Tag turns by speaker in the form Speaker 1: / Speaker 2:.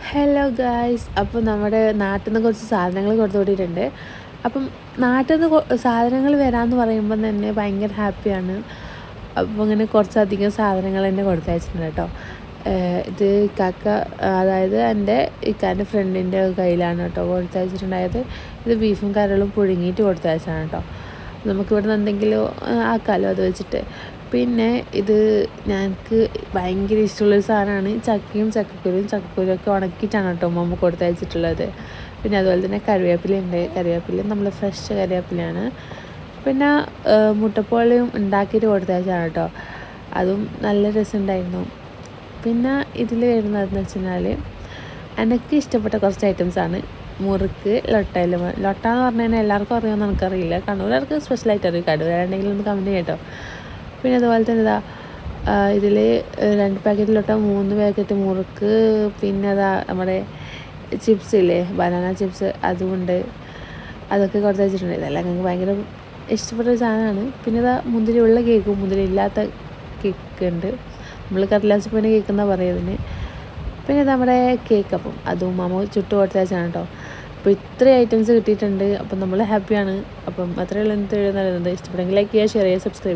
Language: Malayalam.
Speaker 1: ഹലോ ഗായ്സ്, അപ്പോൾ നമ്മുടെ നാട്ടിൽ നിന്ന് കുറച്ച് സാധനങ്ങൾ കൊടുത്തു വിട്ടിട്ടുണ്ട്. അപ്പം നാട്ടിൽ നിന്ന് സാധനങ്ങൾ വരാമെന്ന് പറയുമ്പം തന്നെ ഭയങ്കര ഹാപ്പിയാണ്. അപ്പോൾ ഇങ്ങനെ കുറച്ചധികം സാധനങ്ങൾ തന്നെ കൊടുത്തയച്ചിട്ടുണ്ട് കേട്ടോ. ഇത് ഇക്കാക്ക, അതായത് എൻ്റെ ഇക്കാൻ്റെ ഫ്രണ്ടിൻ്റെ കയ്യിലാണ് കേട്ടോ കൊടുത്തയച്ചിട്ടുണ്ടായത്. ഇത് ബീഫും കരളും പുഴുങ്ങിയിട്ട് കൊടുത്തയച്ചാണ് കേട്ടോ. നമുക്കിവിടെ നിന്ന് എന്തെങ്കിലും ആക്കാമല്ലോ അത് വെച്ചിട്ട്. പിന്നെ ഇത് ഞങ്ങൾക്ക് ഭയങ്കര ഇഷ്ടമുള്ളൊരു സാധനമാണ്. ചക്കക്കുരുവൊക്കെ ഉണക്കിയിട്ടാണ് കേട്ടോ ഉമ്മ കൊടുത്തയച്ചിട്ടുള്ളത്. പിന്നെ അതുപോലെ തന്നെ കറിവേപ്പിലയുണ്ട്. കറിവേപ്പില നമ്മൾ ഫ്രഷ് കറിവേപ്പിലയാണ്. പിന്നെ മുട്ടപ്പോളിയും ഉണ്ടാക്കിയിട്ട് കൊടുത്തയച്ചാണ് കേട്ടോ. അതും നല്ല രസമുണ്ടായിരുന്നു. പിന്നെ ഇതിൽ വരുന്നതെന്ന് വെച്ച് കഴിഞ്ഞാൽ എനിക്ക് ഇഷ്ടപ്പെട്ട കുറച്ച് ഐറ്റംസാണ്. മുറുക്ക്, ലൊട്ട എന്ന് പറഞ്ഞു കഴിഞ്ഞാൽ എല്ലാവർക്കും അറിയാമെന്ന് എനിക്കറിയില്ല. കണ്ണൂരവർക്ക് സ്പെഷ്യലായിട്ട് അറിയും. കണ്ണൂരുണ്ടെങ്കിൽ ഒന്ന് കമൻറ്റ് കേട്ടോ. പിന്നെ അതുപോലെ തന്നെ ഇതിൽ 2 പാക്കറ്റ് ലൊട്ട, 3 പാക്കറ്റ് മുറുക്ക്, പിന്നെ നമ്മുടെ ചിപ്സ് ഇല്ലേ, ബനാന ചിപ്സ്, അതുകൊണ്ട് അതൊക്കെ കൊടുത്ത് വെച്ചിട്ടുണ്ട്. ഇതെല്ലാം ഞങ്ങൾക്ക് ഭയങ്കര ഇഷ്ടപ്പെട്ട ഒരു സാധനമാണ്. പിന്നെ മുന്തിരി ഉള്ള കേക്കും മുന്തിരി ഇല്ലാത്ത കേക്ക് ഉണ്ട്. നമ്മൾ കടലാസിപ്പൂവിൻ്റെ കേക്ക് എന്നാണ് പറയുന്നതിന്. പിന്നെ നമ്മുടെ കേക്ക്, അപ്പം അതും മാമ ചുട്ട് കൊടുത്ത് വെച്ചാണ് കേട്ടോ. അപ്പോൾ ഇത്രയും ഐറ്റംസ് കിട്ടിയിട്ടുണ്ട്. അപ്പം നമ്മൾ ഹാപ്പിയാണ്. അപ്പം അത്രയുള്ള ഇഷ്ടപ്പെടുമെങ്കിൽ ലൈക്ക് ചെയ്യുക, ഷെയർ ചെയ്യുക, സബ്സ്ക്രൈബ് ചെയ്യുക.